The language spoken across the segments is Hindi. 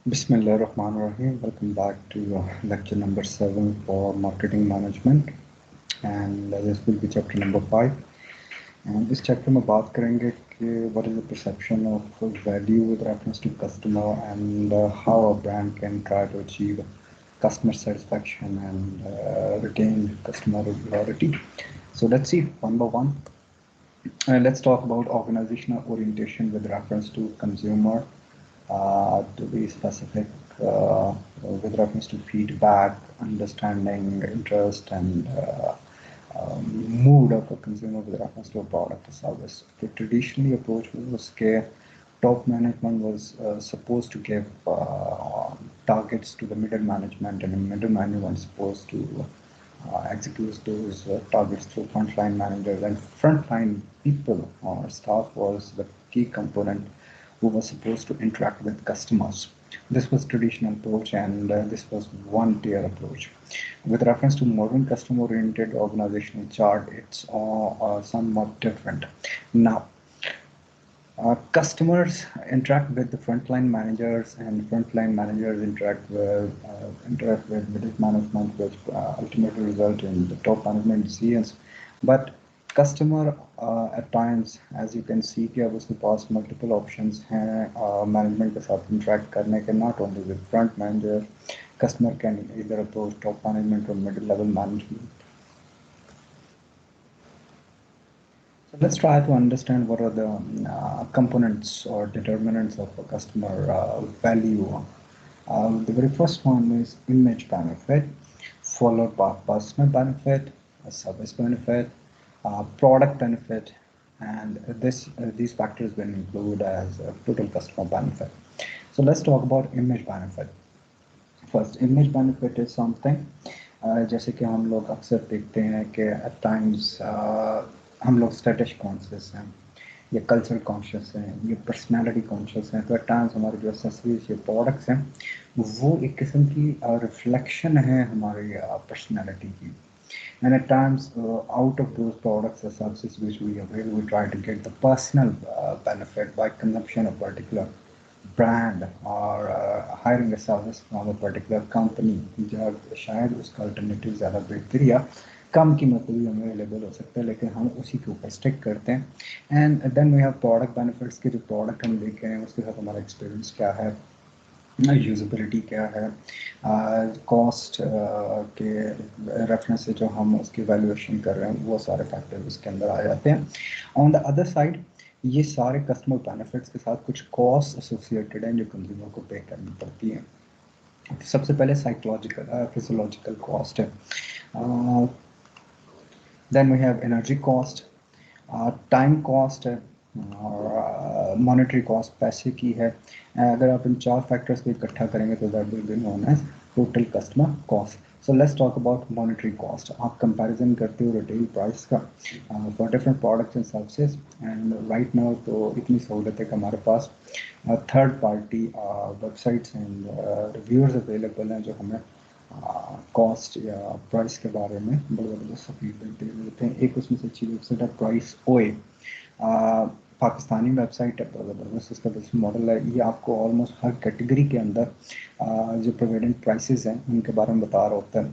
Bismillahirrahmanirrahim. Welcome back to lecture number 7 for marketing management, and this will be chapter number 5. And इस chapter में बात करेंगे कि what is the perception of value with reference to customer and how a brand can try to achieve customer satisfaction and retain customer loyalty. So let's see one by one. Let's talk about organizational orientation with reference to consumer, to be specific, with reference to feedback, understanding, interest, and mood of a consumer with reference to a product or service. The traditionally approach was care. Top management was supposed to give targets to the middle management, and the middle management supposed to execute those targets through frontline managers, and frontline people or staff was the key component who was supposed to interact with customers. This was traditional approach, and this was one tier approach. With reference to modern customer oriented organizational chart, it's somewhat different. Now, customers interact with the frontline managers, and frontline managers interact with middle management, which ultimately result in the top management decisions. But customer at times, as you can see कि अब उसके पास multiple options हैं management के साथ interact करने के, not only with front manager. Customer can either approach top management or middle level management. So let's try to understand what are the components or determinants of a customer value. The very first one is image benefit, followed by personal benefit, a service benefit, product benefit, and these factors will include as a total customer benefit. So let's talk about image benefit. First, image benefit is something जैसे कि हम लोग अक्सर देखते हैं कि at times हम लोग स्टेटस कॉन्शियस हैं, ये कल्चर कॉन्शियस हैं, ये पर्सनालिटी कॉन्शियस हैं. तो एट टाइम्स हमारे जो एक्सेसरीज, ये प्रोडक्ट्स हैं, वो एक किस्म की रिफ्लेक्शन है हमारी पर्सनालिटी की. And at times, out of those products or services which we avail, we try to get the personal benefit by consumption of particular brand or hiring a service from a particular company. जब शायद उसका अल्टरनेटिव ज़्यादा बेहतर या कम कीमत पे भी हमें अवेलेबल हो सकता है, लेकिन हम उसी के ऊपर स्टिक करते हैं. And then we have product benefits के, जो प्रोडक्ट हम लेके आए उसके साथ हमारा एक्सपीरियंस क्या है, यूज़बिलिटी क्या है, कॉस्ट के रेफरेंस से जो हम उसकी वैल्यूएशन कर रहे हैं, वो सारे फैक्टर्स उसके अंदर आ जाते हैं. ऑन द अदर साइड, ये सारे कस्टमर बेनिफिट्स के साथ कुछ कॉस्ट एसोसिएटेड हैं जो कंज्यूमर को पे करनी पड़ती हैं. सबसे पहले साइकोलॉजिकल फिजियोलॉजिकल कॉस्ट है. Then we have energy cost, time cost है, और मॉनेटरी कॉस्ट पैसे की है. अगर आप इन चार फैक्टर्स को इकट्ठा करेंगे तो that will be known as total customer cost. So let's talk about monetary cost. आप कंपैरिजन करते हो रिटेल प्राइस का for different products and services. And right now तो इतनी सहूलत है कि हमारे पास third party websites and reviewers available हैं जो हमें कॉस्ट या प्राइस के बारे में बड़े ज़बरदस्त फीडबैक दे देते हैं. एक उसमें से अच्छी वेबसाइट है प्राइस ओए, पाकिस्तानी वेबसाइट है, बड़ा ज़बरदस्त उसका बिजनेस मॉडल है. ये आपको ऑलमोस्ट हर कैटेगरी के अंदर जो प्रोवाइडेंट प्राइसेस हैं उनके बारे में बता रहा होता है.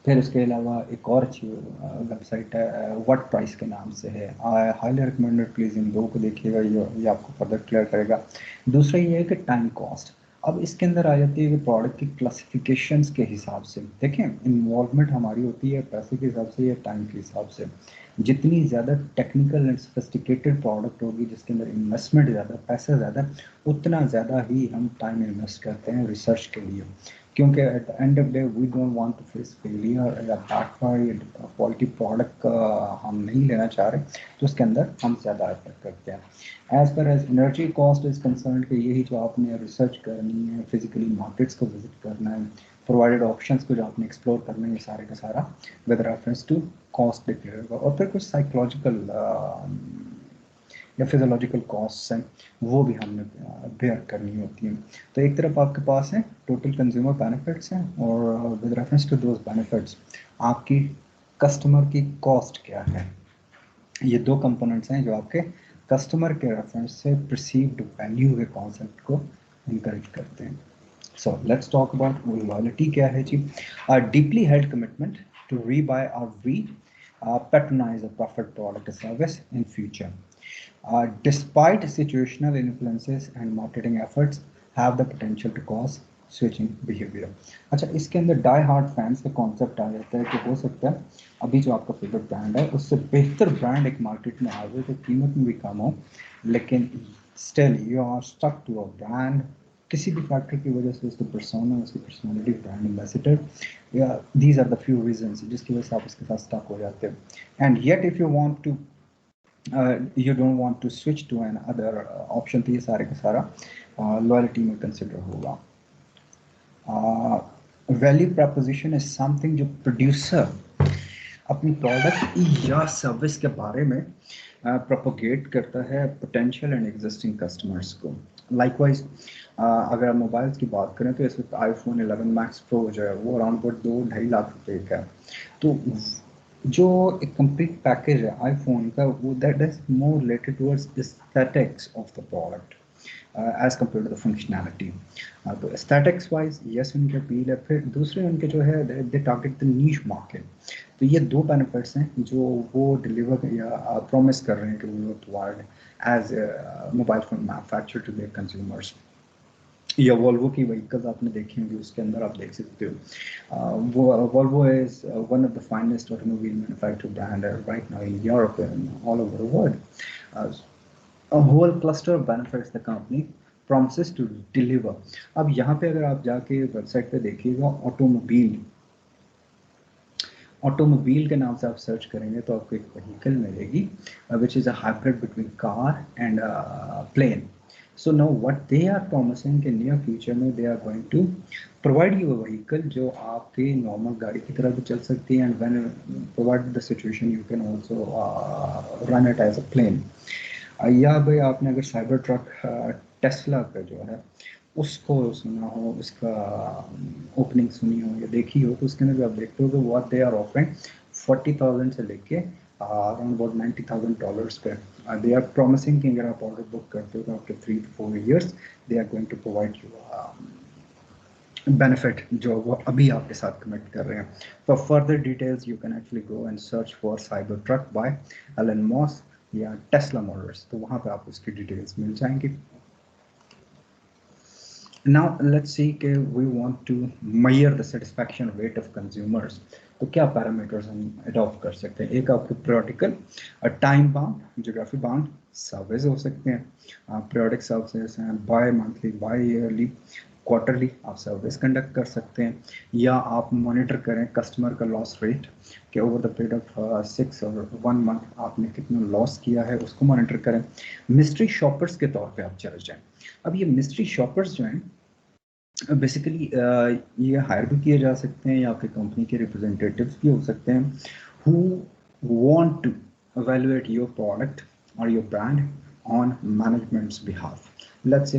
फिर उसके अलावा एक और अच्छी वेबसाइट है व्हाट प्राइस के नाम से है. आई हाईली रिकमेंडेड, प्लीज़ इन दो को देखिएगा, ये आपको फर्दर क्लियर करेगा. दूसरा ये है कि टाइम कॉस्ट. अब इसके अंदर आ जाती है कि प्रोडक्ट की क्लासिफिकेशंस के हिसाब से. देखें, इन्वॉल्वमेंट हमारी होती है पैसे के हिसाब से या टाइम के हिसाब से. जितनी ज़्यादा टेक्निकल एंड सोफिस्टिकेटेड प्रोडक्ट होगी, जिसके अंदर इन्वेस्टमेंट ज़्यादा, पैसा ज़्यादा, उतना ज़्यादा ही हम टाइम इन्वेस्ट करते हैं रिसर्च के लिए. क्योंकि at the end of day we don't want to face failure या बैकफायर. क्वालिटी प्रोडक्ट हम नहीं लेना चाह रहे, तो उसके अंदर हम ज़्यादा एफर्ट करते हैं. As per as energy cost is concern कि यही जो आपने रिसर्च करनी है, फिजिकली मार्केट्स को विजिट करना है, प्रोवाइडेड ऑप्शंस को जो आपने एक्सप्लोर करना है, ये सारे का सारा with reference to cost declare होगा. और फिर कुछ साइकोलॉजिकल या फिजियोलॉजिकल कॉस्ट हैं, वो भी हमने बेयर करनी होती हैं. तो एक तरफ आपके पास है टोटल कंज्यूमर बेनिफिट्स हैं, और with reference to those benefits आपकी कस्टमर की कॉस्ट क्या है. ये दो कंपोनेंट्स हैं जो आपके कस्टमर के रेफरेंस से परसीव्ड वैल्यू के कॉन्सेप्ट को इनकरेज करते हैं। So let's talk about loyalty क्या है जी? A deeply held commitment to rebuy or patronize a preferred product or service in future. Despite situational influences and marketing efforts have the potential to cause switching behavior. अच्छा, इसके अंदर डाई हार्ड फैंस का कॉन्सेप्ट आ जाता है कि हो सकता है अभी जो आपका फेवरेट ब्रांड है उससे बेहतर ब्रांड एक मार्केट में आ जाए तो कीमत में भी कम हो, लेकिन still you are stuck to a brand किसी भी फैक्टर की वजह से, उसकी पर्सोना, उसकी पर्सनालिटी, ब्रांड एम्बेसडर, या these are the few reasons जिसकी वजह से आप उसके साथ स्टक हो जाते हो। And yet if you want to you don't want to switch to an other option, तो ये सारे का सारा लॉयल्टी में कंसिडर होगा। वैल्यू प्रपोजिशन इज समथिंग जो प्रोड्यूसर अपनी प्रोडक्ट या सर्विस के बारे में प्रोपोगेट करता है पोटेंशियल एंड एग्जिस्टिंग कस्टमर्स को। लाइकवाइज अगर मोबाइल्स की बात करें तो इस वक्त आईफोन 11 मैक्स प्रो जो है वो अराउंड 2-2.5 लाख रुपए का है। तो जो एक कंप्लीट पैकेज है आईफोन का वो that is more related towards aesthetics of the product as compare to the functionality. तो एस्थेटिक्स वाइज यस उनके अपील है। फिर दूसरे उनके जो है they target the niche market. तो ये दो बेनिफिट्स हैं जो वो डिलीवर या प्रॉमिस कर रहे हैं कि वो will provide as mobile phone manufacturer to their consumers. या वॉल्वो की व्हीकल्स आपने देखी होंगी, उसके अंदर आप देख सकते हो वो Volvo is one of the finest automobile manufacture brand right now in Europe and all over the world. a whole cluster of benefits the company promises to deliver। अब यहाँ पे अगर आप जाके वेबसाइट पे देखिएगा ऑटोमोबाइल के नाम से आप सर्च करेंगे तो आपको एक व्हीकल मिलेगी which is a hybrid between car and plane. So know what they are promising कि नियर फ्यूचर में they are going to provide you a vehicle जो आपके नॉर्मल गाड़ी की तरह भी चल सकती है and when provide the situation you can also run it as a plane. या भाई आपने अगर साइबर ट्रक टेस्ला का जो है उसको सुना हो, उसका ओपनिंग सुनी हो या देखी हो, तो उसके अंदर भी आप देखते हो कि व्हाट दे आर ऑफरिंग 40,000 से लेके अराउंड अबाउट $90,000 पे दे आर प्रॉमिसिंग कि अगर आप ऑर्डर बुक करते हो तो after 3 to 4 years they are going to provide you benefit जो वो अभी आपके साथ कमिट कर रहे हैं। For further details you can actually go and search for cyber truck by Elon Musk या टेस्ला मोटर्स, तो वहाँ पे आपको उसकी डिटेल्स मिल जाएंगी। Now let's see कि we want to measure the satisfaction rate of consumers। तो क्या पैरामीटर्स हम अडॉप्ट कर सकते हैं? एक आपके periodical, time bound, geography bound service हो सकते हैं, पीरियोडिक सर्विसेज हैं, bimonthly, biyearly, quarterly आप सर्विस कंडक्ट कर सकते हैं, या आप मॉनिटर करें कस्टमर का लॉस रेट कि ओवर द पीरियड ऑफ 6 और 1 मंथ आपने कितना लॉस किया है उसको मॉनिटर करें। मिस्ट्री शॉपर्स के तौर पे आप चले जाएं। अब ये मिस्ट्री शॉपर्स जो हैं बेसिकली ये हायर भी किए जा सकते हैं या आपके कंपनी के रिप्रेजेंटेटिव्स भी हो सकते हैं who want to evaluate your product or your brand on management's behalf। let's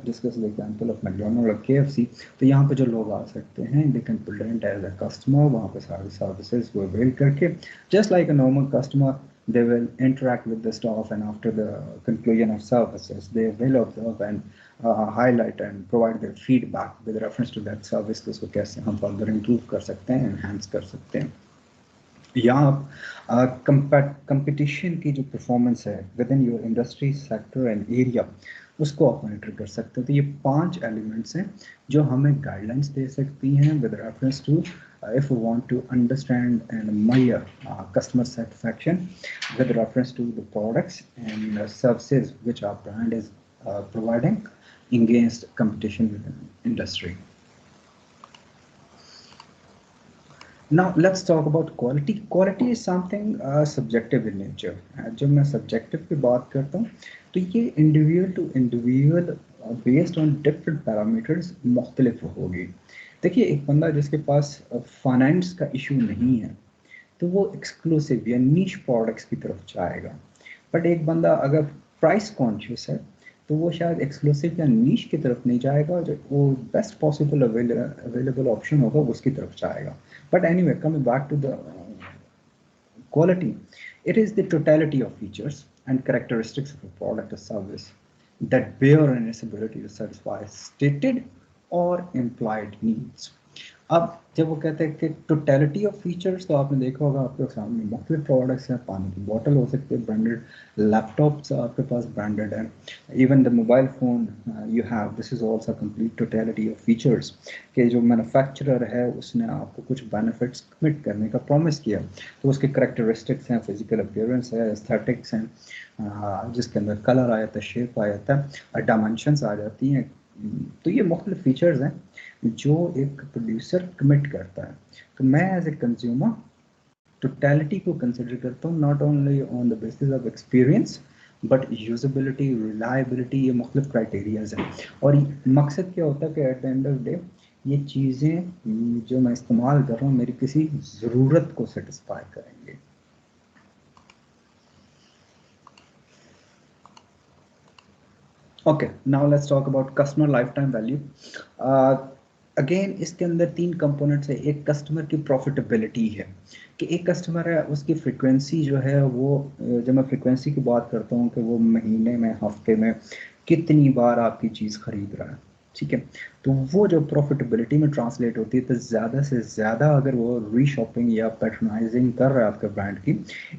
discuss the example of McDonald's or KFC। तो यहाँ पे जो लोग आ सकते हैं they can present as a customer, वहाँ पे सारे services को avail करके just like a normal customer they will interact with the staff and after the conclusion of services they will observe and highlight and provide their feedback with reference to that service को उसको कैसे हम further improve कर सकते हैं, enhance कर सकते हैं। या आप कंपटीशन की जो परफॉर्मेंस है with in your industry sector and area उसको आप मॉनिटर कर सकते हो। तो ये 5 एलिमेंट्स हैं जो हमें गाइडलाइंस दे सकती हैं with reference to if we want to understand and measure customer satisfaction with reference to the products and services which our brand is providing against competition within industry। Now let's talk about quality। Quality is something subjective in nature। जब मैं subjective की बात करता हूँ तो ये individual to individual based on different parameters मुख्तलिफ होगी। देखिए एक बंदा जिसके पास फाइनेंस का इशू नहीं है तो वो एक्सक्लूसिव या नीश प्रोडक्ट्स की तरफ जाएगा, बट एक बंदा अगर प्राइस कॉन्शियस है तो वो शायद एक्सक्लूसिव या नीश की तरफ नहीं जाएगा, जो वो बेस्ट पॉसिबल अवेलेबल ऑप्शन होगा उसकी तरफ जाएगा। But anyway coming back to the quality, it is the totality of features and characteristics of a product or service that bear on its ability to satisfy stated or implied needs. अब जब वो कहते हैं कि टोटलिटी ऑफ फीचर्स, तो आपने देखा होगा आपके सामने मुख्तलिफ प्रोडक्ट्स हैं, पानी की बोतल हो सकती है ब्रांडेड, लैपटॉप्स आपके पास ब्रांडेड है, even the mobile phone you have, this is also complete totality of features, कि जो मैन्युफैक्चरर है उसने आपको कुछ बेनिफिट्स कमिट करने का प्रॉमिस किया, तो उसके करेक्टरिस्टिक्स हैं, फिजिकल अपीयरेंस है, एस्थेटिक्स हैं, जिसके अंदर कलर आ जाता है, शेप आ जाता है, डायमेंशंस आ जाती हैं, तो ये मुख्तलिफ फीचर्स हैं जो एक प्रोड्यूसर कमिट करता है। तो मैं एज ए कंज्यूमर टोटलिटी को कंसिडर करता हूँ, not only on the basis of experience but usability, reliability, ये मुख्तलिफ क्राइटेरियाज हैं। और मकसद क्या होता है कि eight the end of day ये चीज़ें जो मैं इस्तेमाल कर रहा हूँ मेरी किसी ज़रूरत को सेटिस्फाई करेंगे। Okay, now let's talk about customer life time value. Again इसके अंदर तीन कंपोनेंट्स है। एक कस्टमर की प्रॉफिटेबिलिटी है, कि एक कस्टमर है उसकी फ्रिक्वेंसी जो है वो, जब मैं फ्रिक्वेंसी की बात करता हूँ कि वो महीने में, हफ्ते में कितनी बार आपकी चीज़ खरीद रहा है, ठीक है, तो वो जो प्रॉफिटेबिलिटी में ट्रांसलेट होती है, तो ज़्यादा से ज़्यादा अगर वो रीशॉपिंग या पैट्रनाइजिंग कर रहा है आपके ब्रांड की,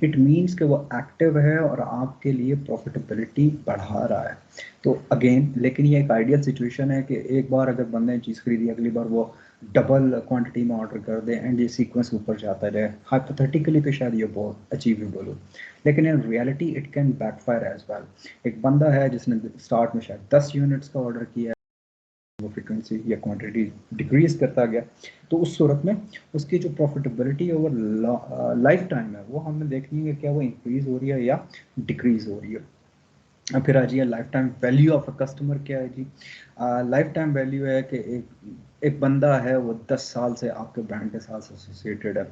इट मीन्स कि वो एक्टिव है और आपके लिए प्रॉफिटेबिलिटी बढ़ा रहा है। तो अगेन लेकिन ये एक आइडियल सिचुएशन है कि एक बार अगर बंदे ने चीज़ खरीदी, अगली बार वो डबल क्वांटिटी में ऑर्डर कर दे एंड ये सीक्वेंस ऊपर जाता रहे। हाइपोथेटिकली तो शायद ये बहुत अचीवेबल हो, लेकिन in reality it can backfire as well. एक बंदा है जिसने स्टार्ट में शायद 10 यूनिट्स का ऑर्डर किया, वो फ्रिक्वेंसी या क्वांटिटी डिक्रीज करता गया, तो उस सूरत में उसकी जो प्रॉफिटेबिलिटी ओवर लाइफ टाइम है वो हमें देखनी है, क्या वो इंक्रीज हो रही है या डिक्रीज हो रही है। फिर आ जाइए life time value of a customer क्या है जी। लाइफ टाइम वैल्यू है कि एक बंदा है वो 10 साल से आपके ब्रांड के साथ एसोसिएटेड है,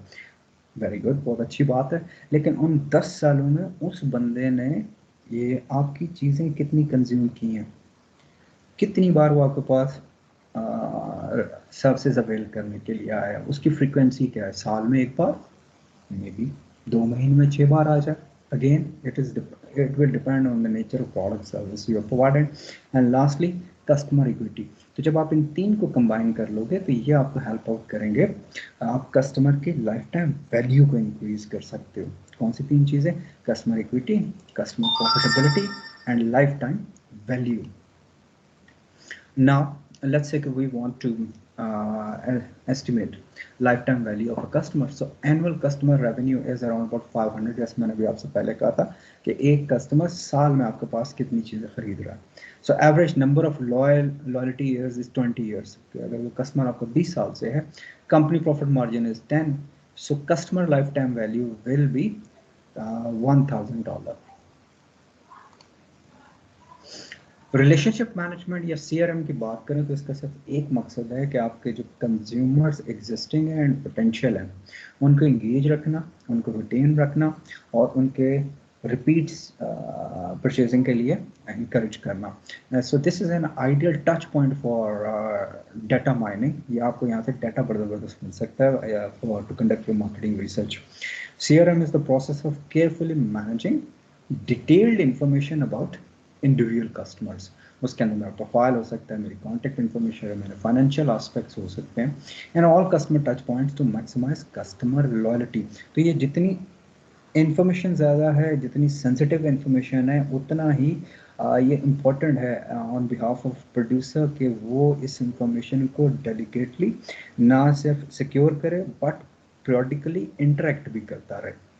वेरी गुड, बहुत अच्छी बात है, लेकिन उन 10 सालों में उस बंदे ने ये आपकी चीज़ें कितनी कंज्यूम की हैं, कितनी बार वो आपके पास सर्विसेज अवेल करने के लिए आया, उसकी फ्रीक्वेंसी क्या है, साल में एक बार, मे बी 2 महीने में 6 बार आ जाए। Again it will depend on the nature of product service you are provided. And lastly customer equity. तो जब आप इन तीन को कंबाइन कर लोगे तो ये आपको हेल्प आउट करेंगे, आप कस्टमर की लाइफ टाइम वैल्यू को इंक्रीज कर सकते हो। कौन सी तीन चीज़ें? Customer equity, customer profitability and life time value. Now, let's say we want to estimate lifetime value of a customer. So annual customer revenue is around about 500, जैसे मैंने भी आपसे पहले कहा था कि एक कस्टमर साल में आपके पास कितनी चीज़ें खरीद रहा है। So average number of loyalty years is 20 years. अगर वो कस्टमर आपको 20 साल से है, company profit margin is 10, so customer life time value will be $1000। Relationship management या सीआरएम की बात करें तो इसका सिर्फ एक मकसद है कि आपके जो कंज्यूमर्स एग्जिस्टिंग हैं एंड पोटेंशियल हैं उनको इंगेज रखना, उनको रिटेन रखना और उनके रिपीट परचेजिंग के लिए इंकरेज करना। So this is an ideal touch point for data mining. ये आपको यहाँ से डाटा बड़ा ज़बरदस्त मिल सकता है for to conduct your marketing research. CRM is the process of carefully managing detailed information about individual customers. उसके अंदर मेरा प्रोफाइल हो सकता है, मेरी कॉन्टैक्ट इन्फॉर्मेशन है, मेरे फाइनेंशियल एस्पेक्ट्स हो सकते हैं, and all customer touch points to maximise customer loyalty. तो ये जितनी इन्फॉर्मेशन ज़्यादा है, जितनी सेंसिटिव इन्फॉर्मेशन है, उतना ही ये इम्पॉर्टेंट है ऑन बिहाफ ऑफ प्रोड्यूसर कि वो इस इंफॉर्मेशन को डेलिकेटली ना सिर्फ सिक्योर करे बट periodically इंटरेक्ट भी करता रहे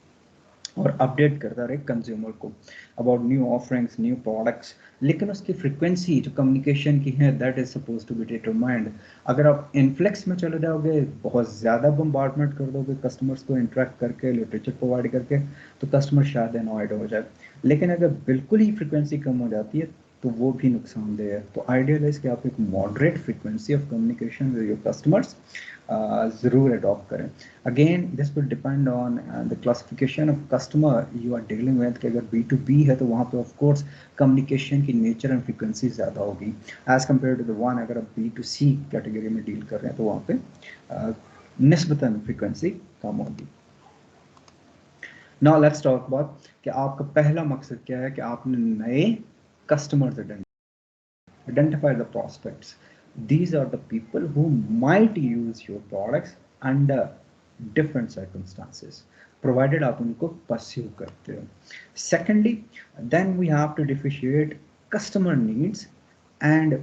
और अपडेट करता रहे कंज्यूमर को about new offerings, new products. लेकिन उसकी फ्रिक्वेंसी जो कम्युनिकेशन की है that is suppose to be determined. अगर आप इन्फ्लेक्स में चले जाओगे, बहुत ज़्यादा बम्बार्डमेंट कर दोगे कस्टमर्स को इंटरेक्ट करके, लिटरेचर प्रोवाइड करके, तो कस्टमर शायद अनॉयड हो जाए। लेकिन अगर बिल्कुल ही फ्रिक्वेंसी कम हो जाती है तो वो भी नुकसानदेह है। तो आइडियल है कि आप एक moderate frequency of communication with your customers ज़रूर अडॉप्ट करें। Again this will depend on the classification of customer you are dealing with, कि अगर B2B है तो वहाँ पे ऑफ कोर्स कम्युनिकेशन की नेचर एंड फ्रिक्वेंसी ज़्यादा होगी as compare to the one. अगर आप B2C कैटेगरी में डील कर रहे हैं तो वहाँ पे निस्बतन फ्रिक्वेंसी कम होगी। नाउ लेट्स टॉक अबाउट कि आपका पहला मकसद क्या है, कि आपने नए customers Identify the prospects. These are the people who might use your products under different circumstances, provided आप उनको pursue करते हो. Secondly, then we have to differentiate customer needs and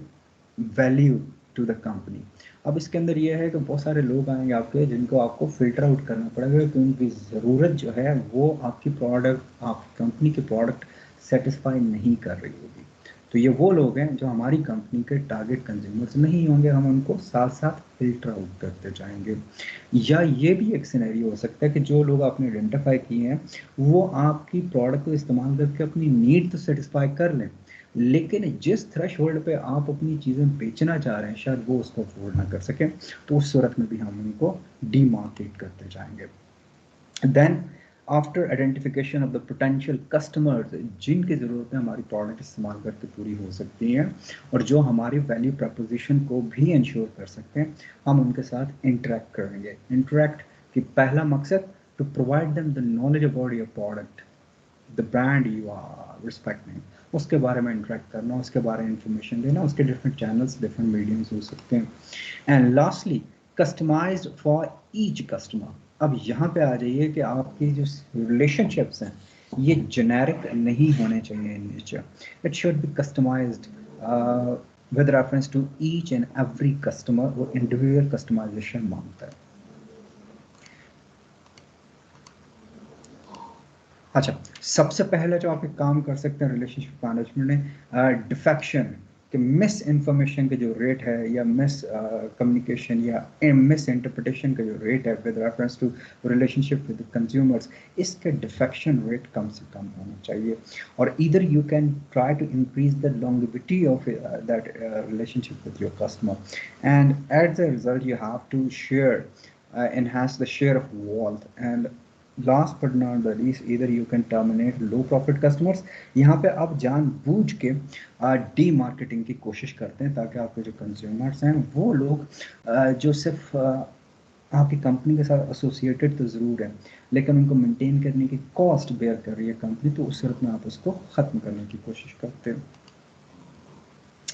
value to the company. अब इसके अंदर ये है कि बहुत सारे लोग आएंगे आपके जिनको आपको फिल्टर आउट करना पड़ेगा कि उनकी ज़रूरत जो है वो आपकी प्रोडक्ट, आपकी कंपनी के प्रोडक्ट सेटिस्फाई नहीं कर रही होगी. तो ये वो लोग हैं जो हमारी कंपनी के टारगेट कंज्यूमर्स नहीं होंगे, हम उनको साथ साथ फिल्टर आउट करते जाएंगे. या ये भी एक सिनेरियो हो सकता है कि जो लोग आपने आइडेंटिफाई किए हैं वो आपकी प्रोडक्ट को इस्तेमाल करके अपनी नीड तो सेटिस्फाई कर लें, लेकिन जिस थ्रेशहोल्ड पे आप अपनी चीज़ें बेचना चाह रहे हैं शायद वो उसको अफोर्ड ना कर सकें, तो उस सूरत में भी हम उनको डीमार्केट करते जाएंगे. Then after identification of the potential customers, जिनकी ज़रूरतें हमारी प्रोडक्ट इस्तेमाल करके पूरी हो सकती हैं और जो हमारी वैल्यू प्रपोजिशन को भी इंश्योर कर सकते हैं, हम उनके साथ इंटरेक्ट करेंगे. इंटरेक्ट की पहला मकसद to provide them the knowledge about your product, the brand you are respecting, उसके बारे में इंटरेक्ट करना, उसके बारे में इंफॉर्मेशन देना, उसके डिफरेंट चैनल्स, डिफरेंट मीडियम्स हो सकते हैं. And lastly customised for each customer. अब यहाँ पे आ जाइए कि आपकी जो रिलेशनशिप्स हैं ये जेनेरिक नहीं होने चाहिए in nature. It should be customised with reference to each and every customer. वो इंडिविजुअल कस्टमाइजेशन मांगता है. अच्छा, सबसे पहले जो आप एक काम कर सकते हैं रिलेशनशिप मैनेजमेंट में, डिफेक्शन कि मिस इन्फॉर्मेशन के जो रेट है या मिस कम्युनिकेशन या मिस इंटरप्रिटेशन का जो रेट है with reference to relationship with consumers, इसके डिफेक्शन रेट कम से कम होना चाहिए. और इधर you can try to increase the longevity of that relationship with your customer, and at the result you have to share enhance the share of wealth. And last but not the least, either you can terminate low profit customers. यहाँ पे आप जानबूझ के डी मार्केटिंग की कोशिश करते हैं ताकि आपके जो कंज्यूमर्स हैं वो लोग जो सिर्फ आपकी कंपनी के साथ एसोसिएटेड तो ज़रूर है लेकिन उनको मेंटेन करने की कॉस्ट बेयर कर रही है कंपनी, तो उस सूरत में आप उसको ख़त्म करने की कोशिश करते हैं.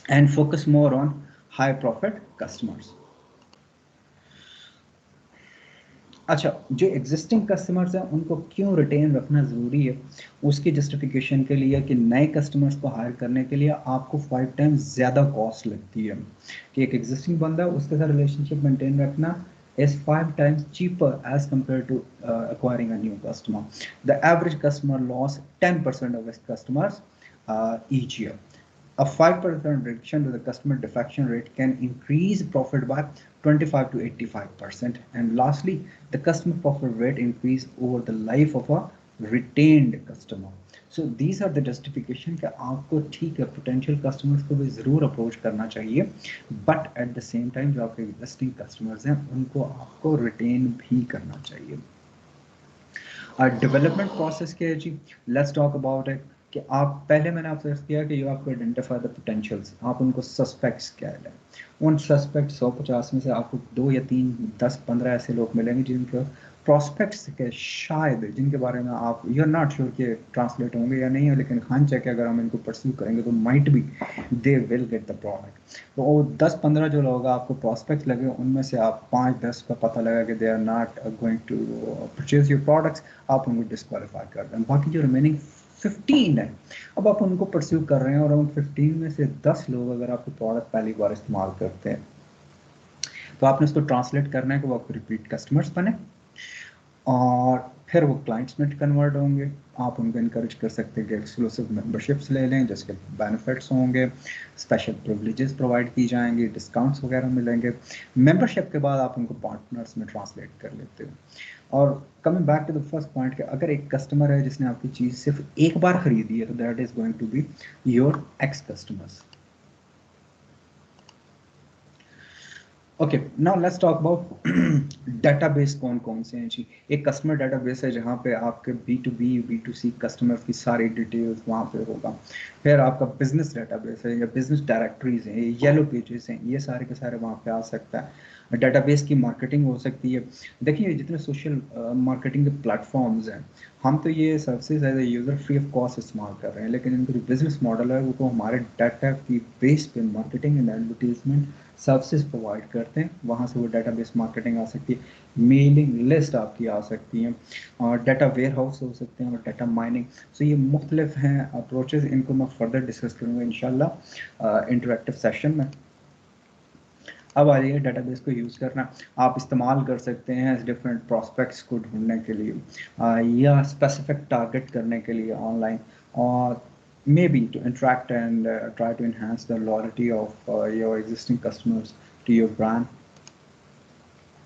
And focus more on high profit customers. अच्छा, जो एग्जिस्टिंग कस्टमर्स हैं उनको क्यों रिटेन रखना ज़रूरी है, उसकी जस्टिफिकेशन के लिए कि नए कस्टमर्स को हायर करने के लिए आपको 5 टाइम्स ज़्यादा कॉस्ट लगती है. कि एक एग्जिस्टिंग बंदा उसके साथ रिलेशनशिप मेंटेन रखना is 5 times cheaper as compared to acquiring a new customer. The average customer lost 10% of its customers each year. A 5% reduction to the customer defection rate can increase profit by 25 to 85%. And lastly, the customer profit rate increase over the life of a retained customer. So these are the justification कि आपको ठीक है potential customers को भी ज़रूर approach करना चाहिए, but at the same time जो आपके existing customers हैं उनको आपको retain भी करना चाहिए. डेवलपमेंट प्रोसेस क्या है जी, लेट्स टॉक अबाउट इट. कि आप पहले मैंने आपसे अर्ज किया कि you have to identify the potentials, आप उनको सस्पेक्ट्स कह रहे हैं. उन सस्पेक्ट 150 में से आपको 2 या 3 10 15 ऐसे लोग मिलेंगे जिनके प्रोस्पेक्ट्स के शायद जिनके बारे में आप यू आर नॉट श्योर कि ट्रांसलेट होंगे या नहीं है, लेकिन खान चेक अगर हम इनको परस्यू करेंगे तो might be they will get the product. तो वो 10-15 जो लोग आपको प्रोस्पेक्ट लगे उनमें से आप 5-10 का पता लगा कि they are not going to purchase your products, आप उनको डिस्क्वालीफाई कर दें. बाकी जो रिमेनिंग 15 है, अब आप उनको परस्यू कर रहे हैं और उन 15 में से 10 लोग अगर आपके प्रोडक्ट पहली बार इस्तेमाल करते हैं तो आपने उसको ट्रांसलेट करना है कि वो आपको रिपीट कस्टमर्स बने और फिर वो क्लाइंट्स में कन्वर्ट होंगे. आप उनको इनकरेज कर सकते हैं कि एक्सक्लूसिव मेंबरशिप्स ले लें जिसके बेनिफिट्स होंगे, स्पेशल प्रिविलेजेस प्रोवाइड की जाएंगी, डिस्काउंट्स वगैरह मिलेंगे. मेंबरशिप के बाद आप उनको पार्टनर्स में ट्रांसलेट कर लेते हो. और coming back to the first point कि अगर एक कस्टमर है जिसने आपकी चीज़ सिर्फ एक बार खरीदी है तो that is going to be your ex customers. Okay, now let's talk about database कौन कौन से हैं जी. एक कस्टमर डेटाबेस है जहाँ पे आपके B2B B2C कस्टमर्स की सारी डिटेल्स वहाँ पे होगा. फिर आपका बिजनेस डेटाबेस है या बिजनेस डायरेक्टरीज हैं, येलो पेजेस हैं, ये सारे के सारे वहाँ पे आ सकता है. डेटाबेस की मार्केटिंग हो सकती है। देखिए जितने सोशल मार्केटिंग के प्लेटफॉर्म्स हैं, हम तो ये सबसे ज़्यादा यूज़र फ्री ऑफ कॉस्ट इस्तेमाल कर रहे हैं, लेकिन इनका जो बिज़नेस मॉडल है वो तो हमारे डाटा की बेस पे marketing and advertisement services provide करते हैं। वहाँ से वो डेटाबेस मार्केटिंग आ सकती है, मेलिंग लिस्ट आपकी आ सकती है, और डाटा वेयर हाउस हो सकते हैं, और डाटा माइनिंग। सो ये मुख्तलिफ हैं अप्रोचेज़, इनको मैं फर्दर डिस्कस करूँगा इंशाल्लाह इंटरेक्टिव सेशन में। अब आ जाइए डेटाबेस को यूज़ करना। आप इस्तेमाल कर सकते हैं डिफरेंट प्रॉस्पेक्ट्स को ढूंढने के लिए, या स्पेसिफिक टारगेट करने के लिए ऑनलाइन, और maybe to interact and try to enhance the loyalty of your existing customers to your brand,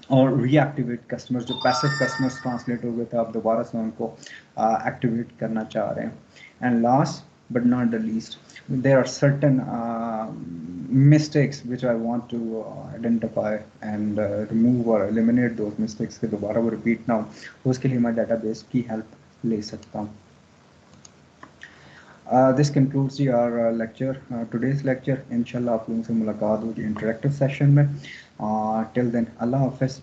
और रीएक्टिवेट कस्टमर्स, जो पैसिव कस्टमर्स ट्रांसलेट हो गए थे, आप दोबारा से उनको एक्टिवेट करना चाह रहे हैं। And last but not the least, there are certain mistakes which I want to identify and remove or eliminate those mistakes के दोबारा वो repeat ना हो, उसके लिए मैं database की help ले सकता हूँ। This concludes your lecture, today's lecture. इंशाल्लाह आप लोगों से मुलाकात होगी इंटरेक्टिव सेशन में। Till then, Allah Hafiz.